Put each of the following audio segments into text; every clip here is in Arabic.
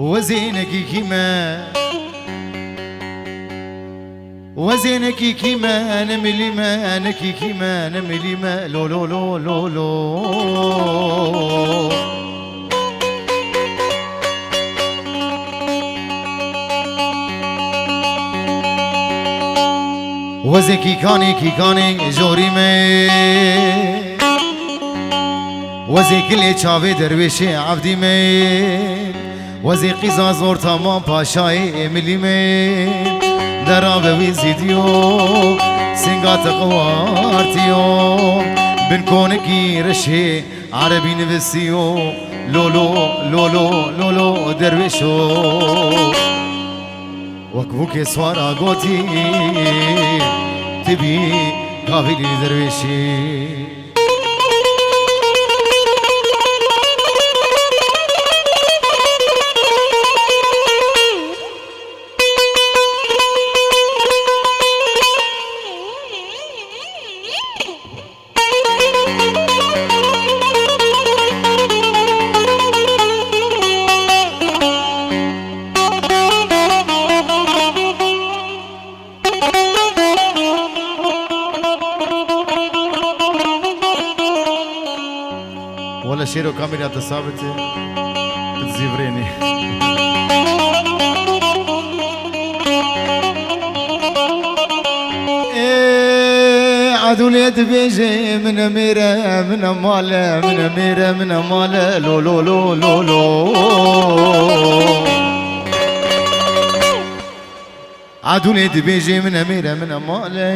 وزينك كيما وزينك كيما نملي ما نكي كيما نملي ما لو لو لو لو لو وزي كي كاني جوري مي وزي كل چاوي درويشي عبدي مي وزي قيزا زور تمام باشاي ملي مي درابه وزيديو سنغات قوارتيو بن كونكي رشي عربي نفسيو لولو لولو لولو درويشو وكبوك سوارا قوتي تبي قابلي درويشي ولا شيرو كاميرا تصابته تزيفريني عدو اليد بيجي من أميرة من أمالة من أميرة من أمالة لو لو لو لو لو عدو اليد بيجي من أميرة من أمالة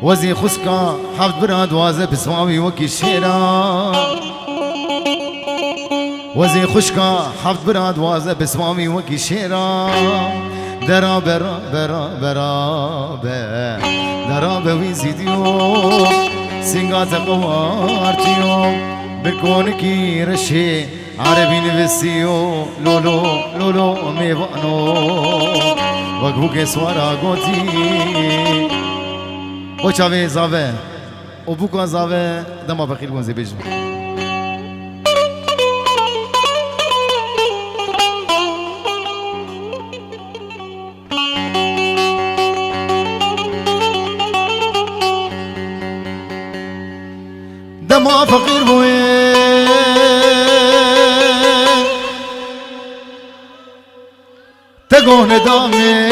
وزي خسكا حفظ براد وازا بسماوي وكي شيرا وزي خشكا حفظ براد وازا بسماوي وكي شيرا درا برا برا برا درا بويزيديو سنغات قوارتيو بكونكي رشي عربي نفسيو لولو لولو ميوانو وقبوك سوارا قوتي وچاوه زاوه و بوکا زاوه دما بخیر بون زیبیجم دما فقیر بوه تگون دامه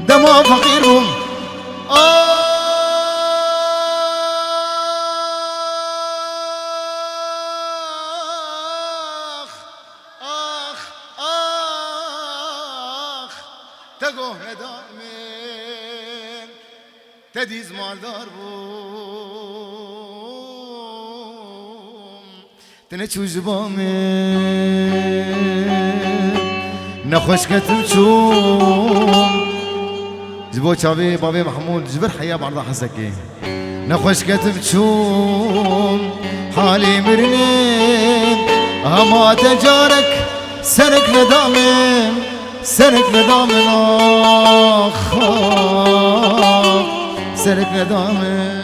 دما فقيرهم تقوه ندامين تديز مالدار بوم تنشو جبامين نخوش كتمشوم جبو شابي بابي محمود جبر حياة بعرض حسكي نخوش كتب تشوم حالي مرنين هما تجارك سرك ندامن سرك ندامن آخ سرك ندامن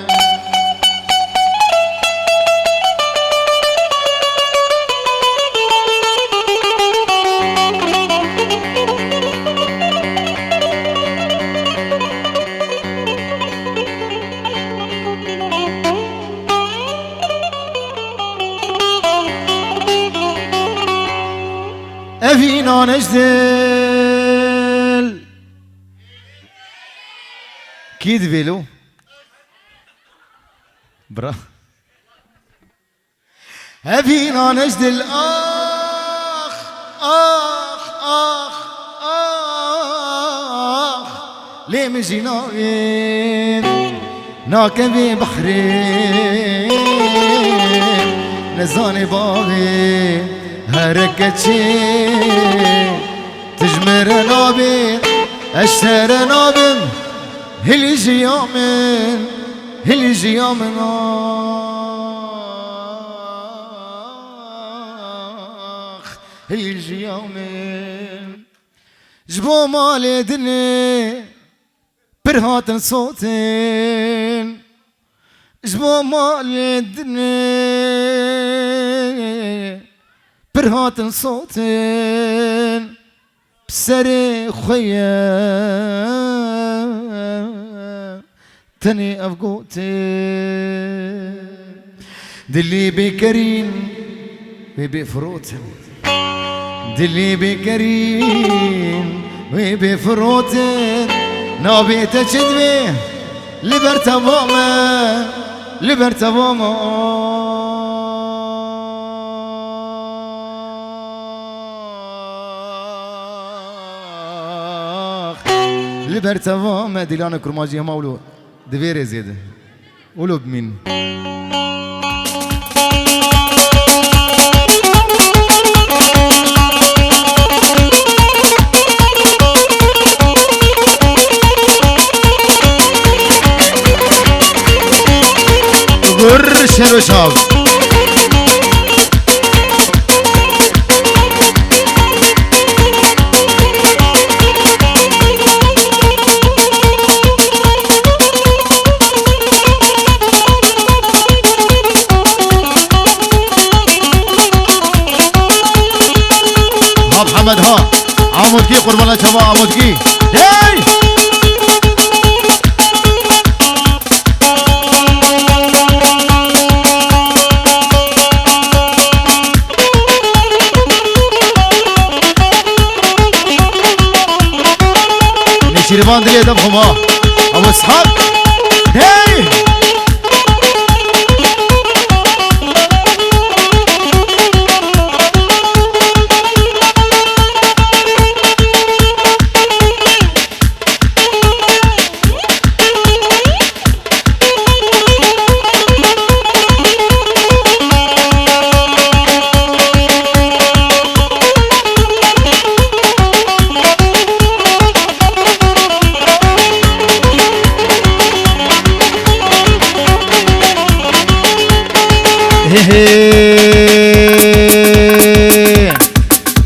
أفينا نجدل كيد فيلو برا أفينا نجدل آخ آخ آخ آخ ليه مجينا وين ناكبي بحرين نزاني بابي هركتشي تجمر نابي اشتر نابم هلي جيامن هلي جيامن آخ هلي جيامن جبو مالي دني برهاتن صوتين جبو مال الدنيا برهاتن صوتين بسري خويا تاني أفقوتين دلي بكريم وبفروتن دلي بكريم وبفروتن نابي تجدبي لبرتا بوما لبرتا بوما لبرتا بوما ديلانا كرمانجي مولو دفيري زيادة ولو بمين غر شهر شاب محمد ها عمودكي قربان شباب عمودكي هاي شيربان دليل دبهم ها ابو سحاب هاي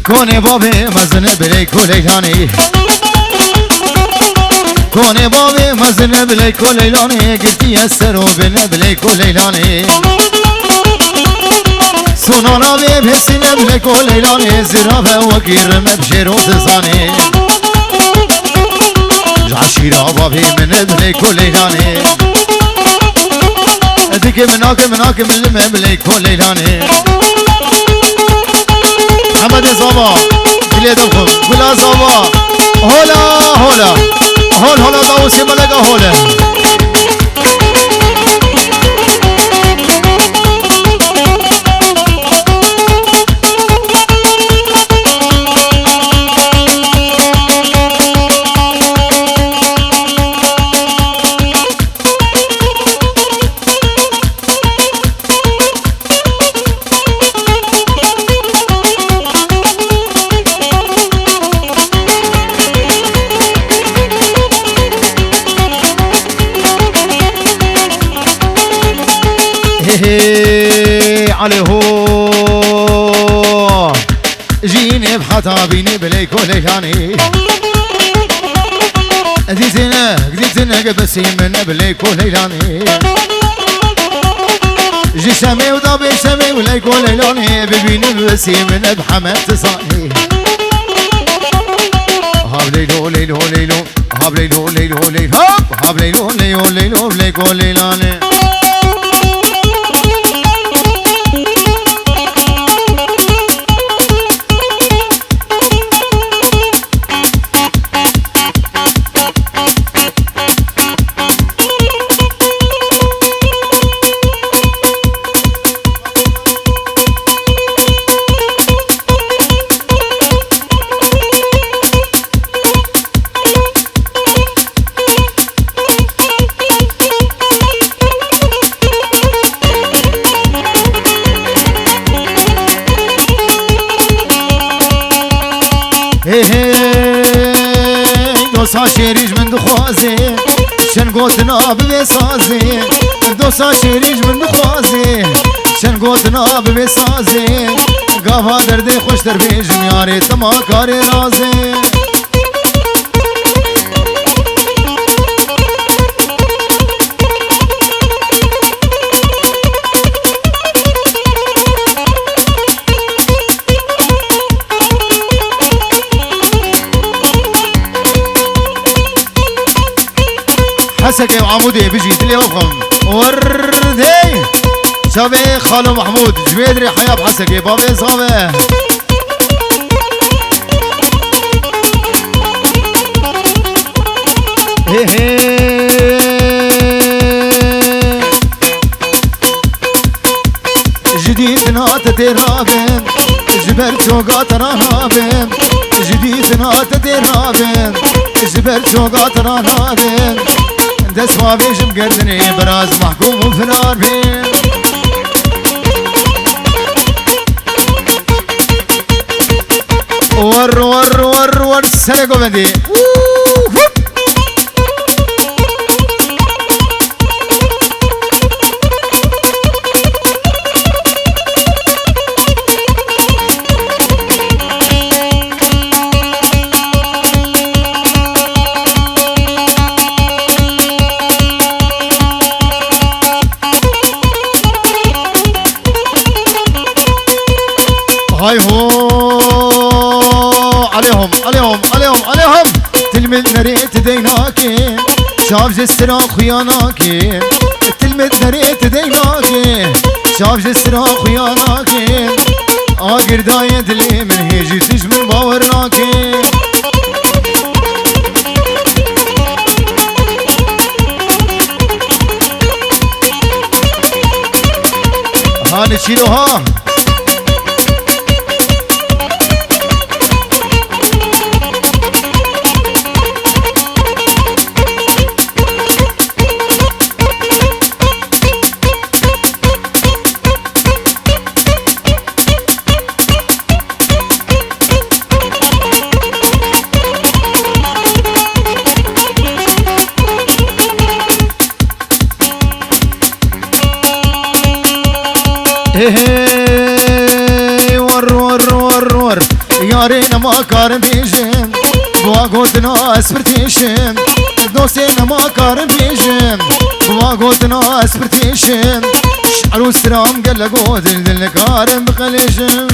كوني بابي مزن بلي كوليلاني كوني بابي مزن بلي كوليلاني قلتي يسرو بلي كوليلاني سونانا بيبسين بلي كوليلاني زرافة وكير مبشر وتزاني جعشيرا بابي من بلي كوليلاني اديك مناك من بلي كوليلاني محمد زابا دليل دبهم قولا زابا هولا هولا هول هولا داوسي ملقا هولا علي هو جيني بحطابيني بلي كوليلاني قديتنا قبسي من بلي كوليلاني جي سمي وضابي سمي بلي كوليلاني ببيني بسي من بحمد تصاني هاب ليلو ليلو ليلو هاب ليلو ليلو ليلو هاب ليلو ليلو ليلو بلي كوليلاني دوسا شيريج من دخوازي شن قوتنا ببسازي دوسا شيريج من دخوازي شن قوتنا ببسازي قافا دردي خوش دربيج مياري تما كاري رازي حسكي وعمودي بيجي دلي وخم وردي شابي خالو محمود جبيدري حياب حسكي بابي صابي جديد ناتتي رابن جبل شوقات رانابن جديد ناتتي رابن جبل شوقات رانابن دس ما بيجم قردني براز محكوم وفنار بين ور سيقو بدي هاي هو عليهم تلمت نريت ديناكي شاف جسرا خياناكي تلمت نريت ديناكي شاف جسرا خياناكي آقر دايت اللي من هيجي تجمل باورناكي هاني شيلوها ور يارينا ما كارم بيجم بواقودنا اسبرتيشم دوسينا ما كارم بيجم بواقودنا اسبرتيشم شعرو السرام قال لقود الدل كارم بخليشم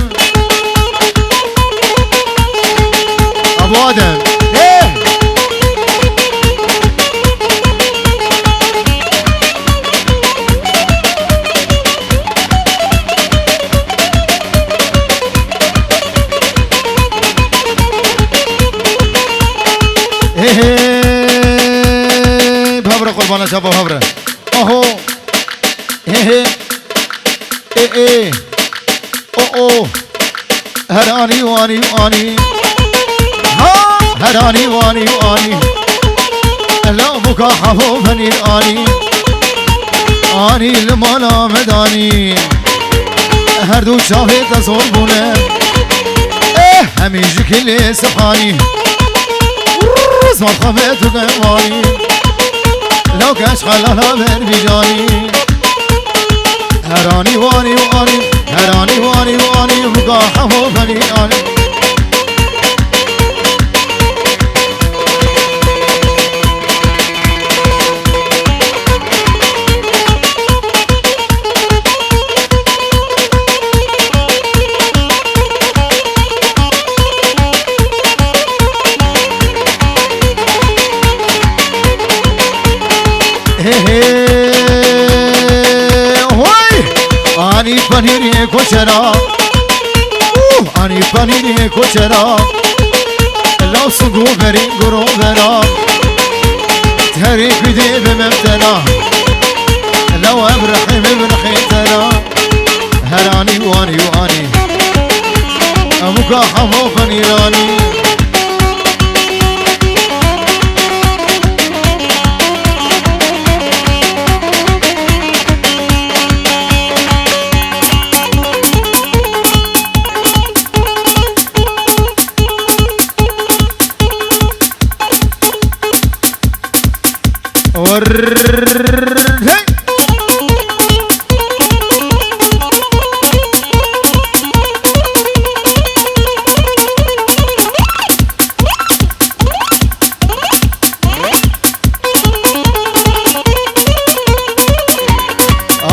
ابو ادم بهبره قربانا شابه بهبره اهو او هراني واني ها هراني واني لا بكا حفو فني اني المالا مداني هردو شافي تصوبونه هميجي كل سبحاني اسمع خفيت وقيماني لو كاش خلاها من بجاني هراني واني مقاحة وفني اني اني پنیری کوچرا اني پنیری کوچرا لو سگو بری گرو برا تهری کدی بمبتلا لو ابرحم ابرحيتنا هراني واني ابوكا حمو فنيراني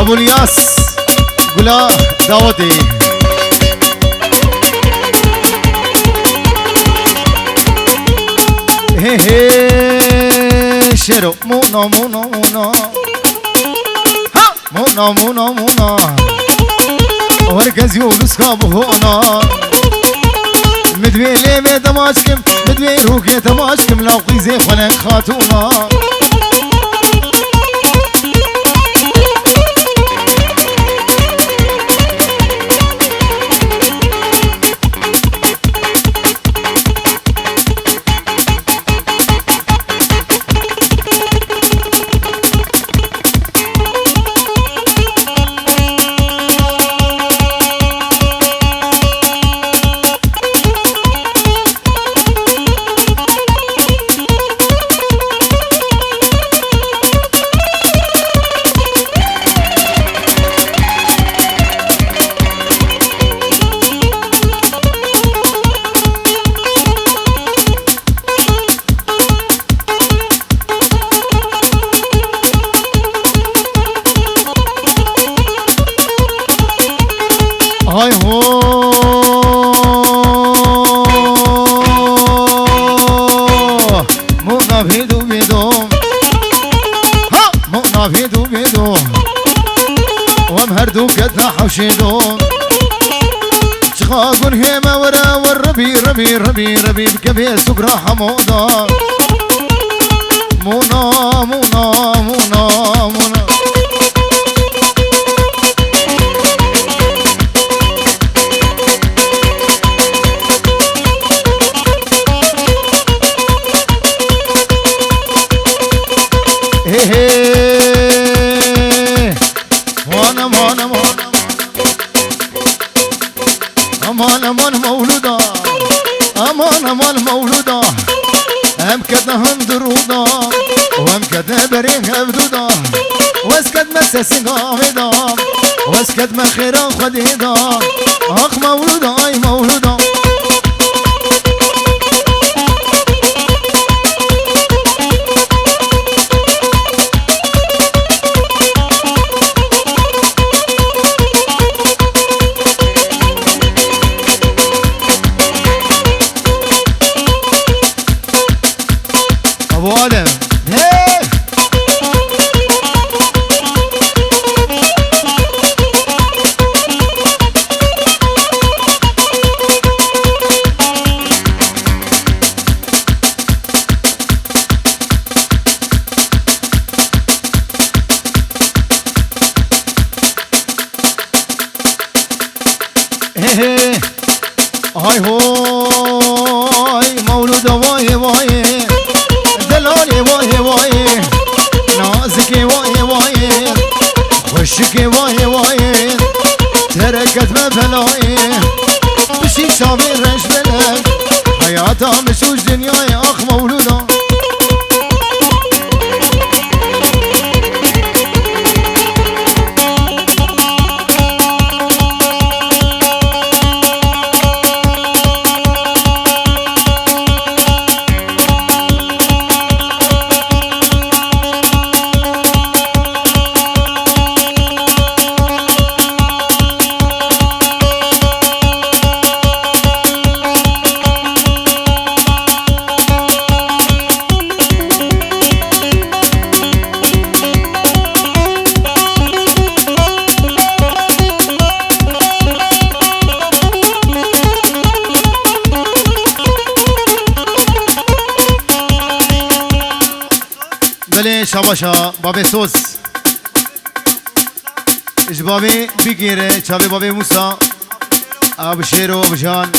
ابو الياس قلا داودي الشيرو مونا مونا مونا ها مونا مونا مونا وركز يولس كابو هونا مدوي لي مي دماشكم مدوي روكي دماشكم لو قيزي خلق خاتونا هاي هو مونا بيدو بيدو ها مونا بيدو بيدو ومهردو كدنا حوشيدو شغاقون هيما ورا والربي ربي ربي ربي بكبير سكرا حمودا مونا مونا مونا مونا وانا وانا وانا امان امان مولودا امان امان مولودا هم كدنا هم درودا وهم كدنا برين هبدودا واسكد مسسين غامدا واسكد ما خيرا خديدا اخ مولودا اي مولودا وادم هي هاي هاي مولود واي واي دلالي واي واي نازكي واي واي خشكي واي واي تركت بفلاي بشي شابي رش بلد حياتها مشوش دنياي اخ مولودا بله شاباشا بابي سوس اش بابي بگیره چاوی بابي موسى اب شیرو اب جان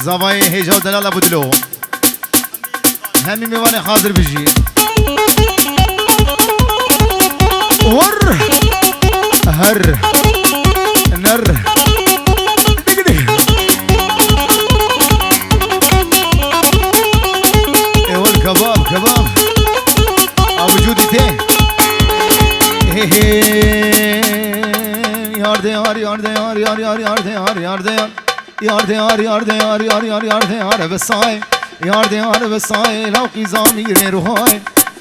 زواي هيجا دلال ابو دلو همي ميواني حاضر بجي ور هر نر اول كباب كباب ابو جودي تي yar de yar yar de yar yar yar yar de yar yar de yar de yar yar de yar yar yar yar de yar besay yar de yar besay لوقي زامير روحاي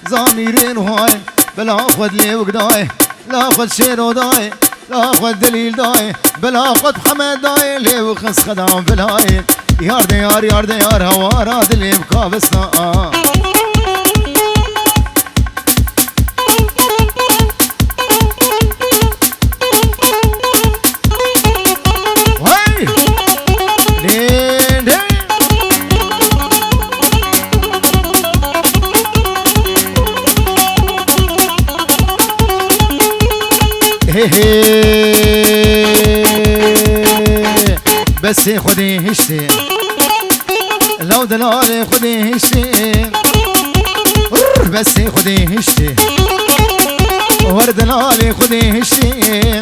زامير روحاي بلا خد لي وقداي لا خد شيرو داي لا خد دليل داي بلا خد محمد داي لي وخس خدام بلاي يار de yar yar de yar هوارا دلي بكابسنا بس خدي هشتي لو دلالي خدي هشتي بس خدي هشتي ورد لالي خدي هشتي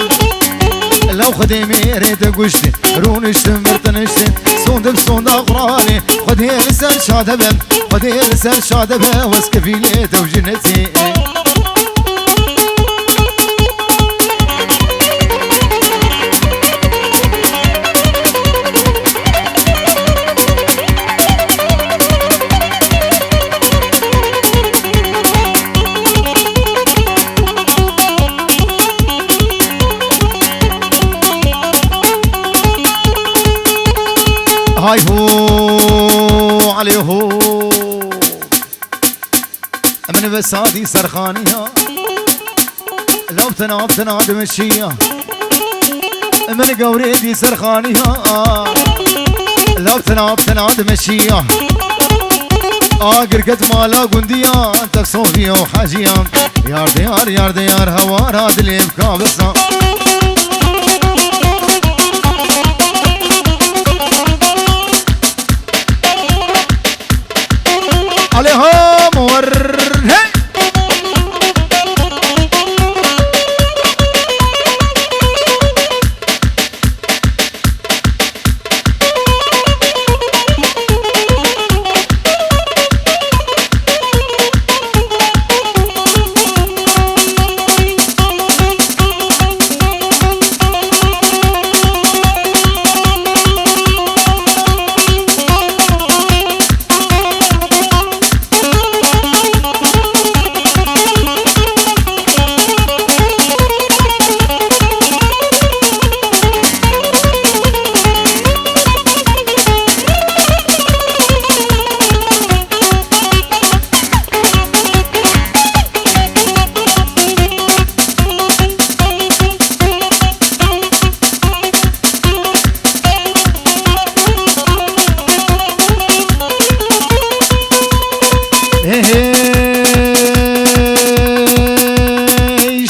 لو خدي ميريت قشتي رونشت مرتنشتي صوند بصوند اغرالي خدي لسان شادبه خدي لسان شادبه واسكفيني توجنتي هاي هو عليه هو من بسادي سرخانية لو بتناد مشية من قوريدي سرخانية لو بتناد مشية قرقت مالا قندية تكسوفية وحاجية يار ديار يار ديار هوار هاد اللي بكابسنا عليها مور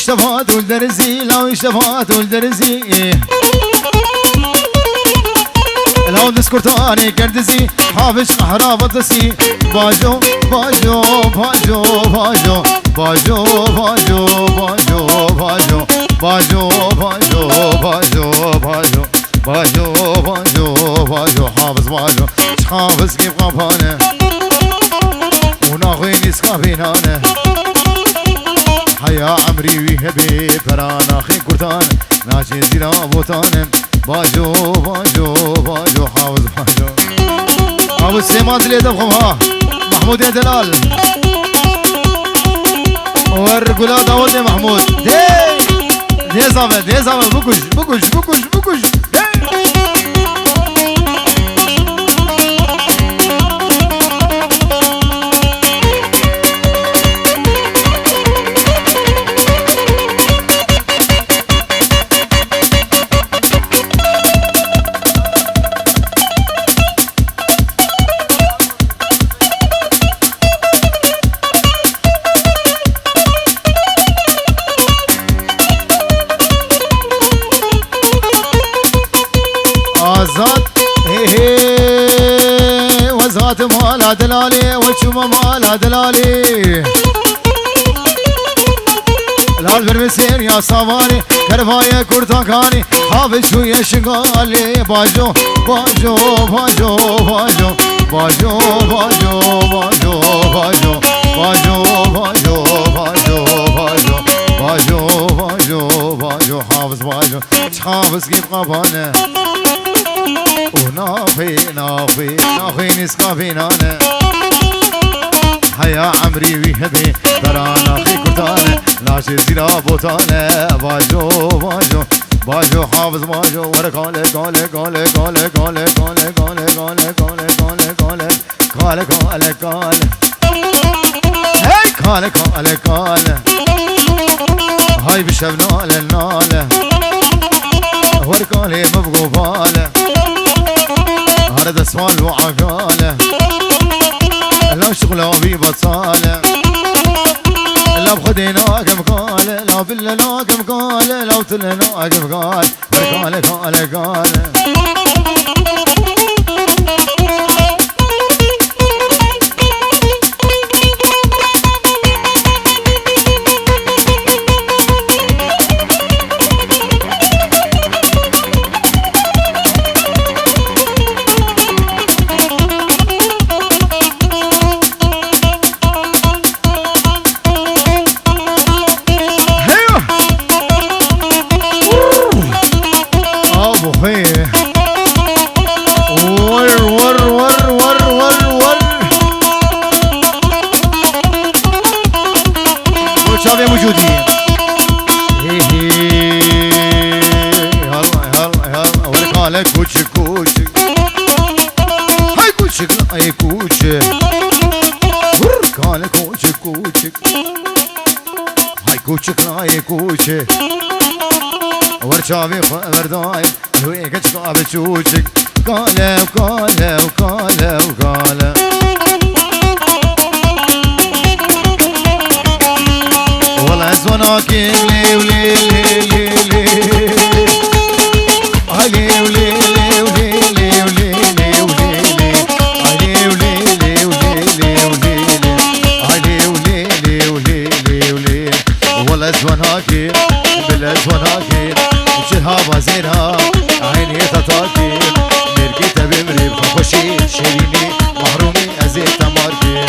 اشتفات والدرزي لو اشتفات والدرزي لو دسكرتاني كردزي حافظ حرافة تسي باجو باجو باجو باجو باجو باجو باجو باجو باجو باجو باجو باجو باجو باجو باجو حافظ باجو حافظ كيف غفانه وناخي نسكافينانه حيا عمري ويهبي ترانا خي كرتان ناشي زيرا بوتان باجو باجو باجو حافظ باجو ابو سليمان اللي دفخمها محمود دلال ورقلا داود محمود دي زعما بكش بكش بكش بكش وزات هي وزات مالا دلالي وشوما مالا دلالي لال برمسين يا صواري كرفاية كرتاكاني حافظ شوية شغالي باجو باجو باجو باجو باجو باجو باجو باجو باجو باجو باجو باجو باجو باجو باجو حافظ باجو حافظ كيف قبانه ونافي نافي نافي نسكافينانه حيا عمري ويهبي ترانا خي كرتانه ناشي زيرا بوتانه باجو باجو باجو حافظ باجو ورقالي قالي قالي قالي قالي قالي قالي قالي قالي قالي قالي قالي قالي قالي هاي قالي قالي قالي هاي بشبنال النال ورقالي مبقو باله هذا سؤال وعقاله لا شغله بي بطاله لا بخدينا كم قال لا بالله لا كم قال لا وتلنا كم قال قال قال قال شافي برداي هوي كتشقى بتشوشك قالا وقالا وقالا وقالا والله زوناك لي ولي لي لي لي علي ولي لي ولي لي ولي لي ولي لي علي ولي لي ولي لي ولي لي علي ولي لي ولي لي ولي والله زوناك بلا زوناك شرها زينها عيني تطاكي مرقيتها بمري بخوشي شيريني محرومي ازيت ماركي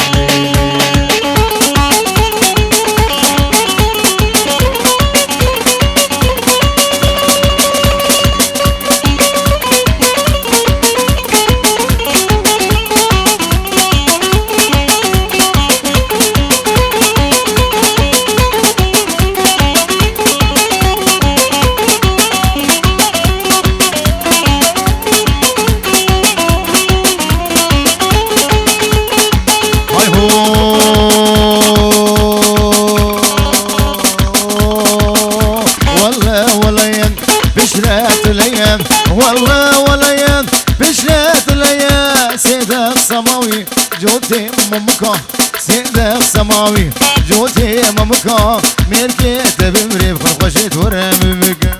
والله وليان بشرات الايام سيدك سماوي جوتي ممكا سيدك سماوي جوتي ممكا ملكيت بمري بخشيت ورامي بك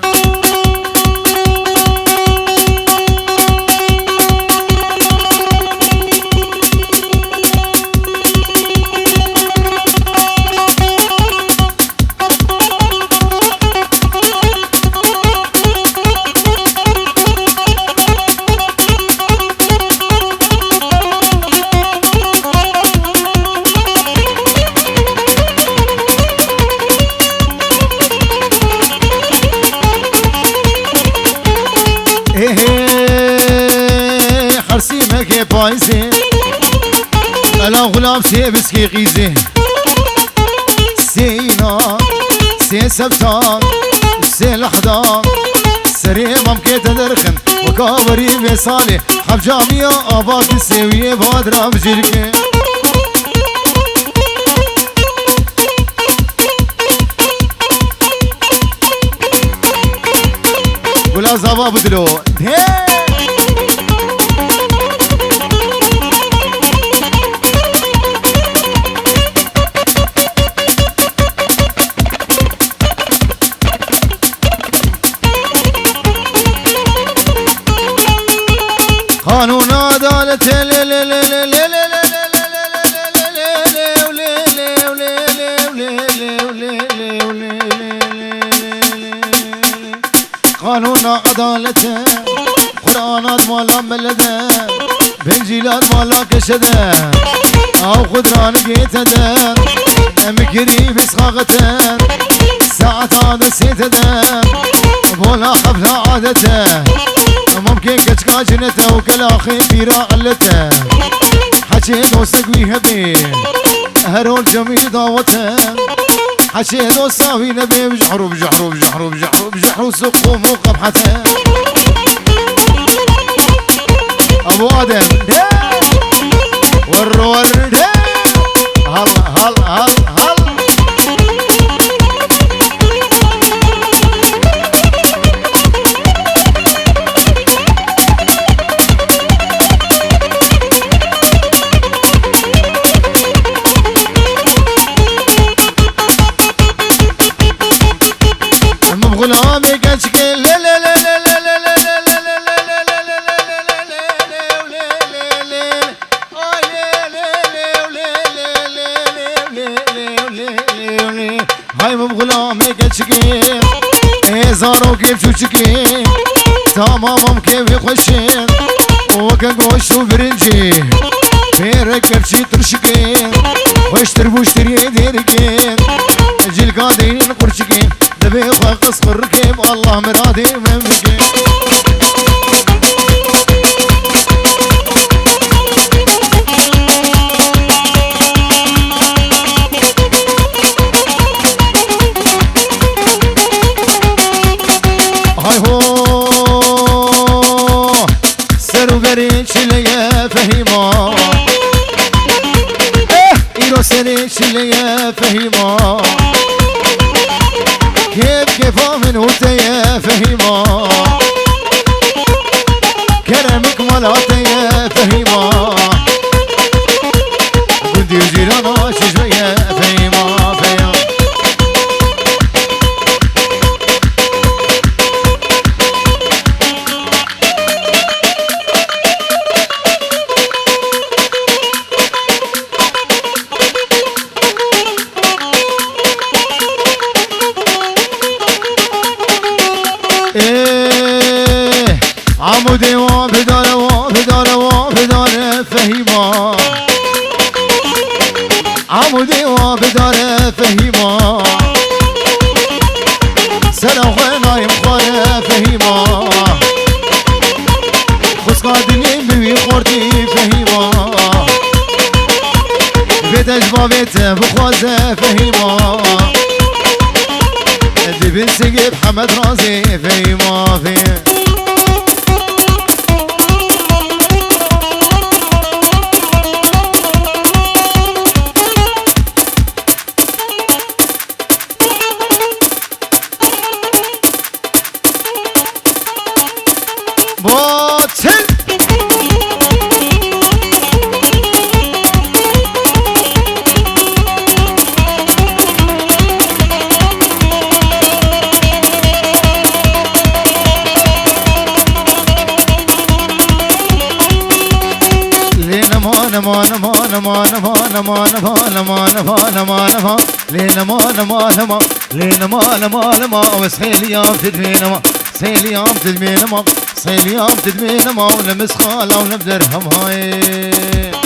بايزين انا غلام سي بسكي غيزين سينا سي سبتان سي لحظة سريبا مكيت درخن وكابري بيصالي حب جامية اباك السوية بادرة بجركي ولا زباب دلو قانون عدالة قانون عدالة قرآنات مالا ملده بنجيلات مالا كشده او خدران قيتده مكري بسخاغته ساعة عادة سيتده بولا خفها عادته ممكن كتشكا جنته وكلا خيم بيرا علته حكي دوستك ويهبي هرول جميل دعوته حكي دوستا وينبي بجحرو بجحرو بجحرو بجحرو بجحرو سقو موقبحته ابو ادم ور ور هل هل هل هل غلامي كشكل لا لا لا لا لا لا لا هاي بغلامي كشكل زارو كيف شوشكي تمامم كيف يخشين وكاكوش وبرنجي فيرك كيف ترشكين واشتر بوشتري ديركين جيل قادين قرشكين دبي قص الركيب والله مرادي من بكين هاي هو سرو بريش ليا فهيما ايرو سريش ليا فهيما كيف كيف من وتيا فهيما كرمك ملاتي فهيما كنت جيرانا شوية فهيما فيا عمودي وبدار وبدار وبدار فهيما عمودي وبدار فهيما سلام غنايم خار فهيما خص قادني بوي خورتي فهيما بيت اجبابيت بخواز فهيما دي بنسقي بحمد رازي فهيما فيه باطل لينا ما ما ما ما ما ما ما لينا ما لينا ما وسحيل يا تدمينا ما سيل يا تدمينا ما سيل يا تدمينا ما ولمس خاله ولم درهم هاي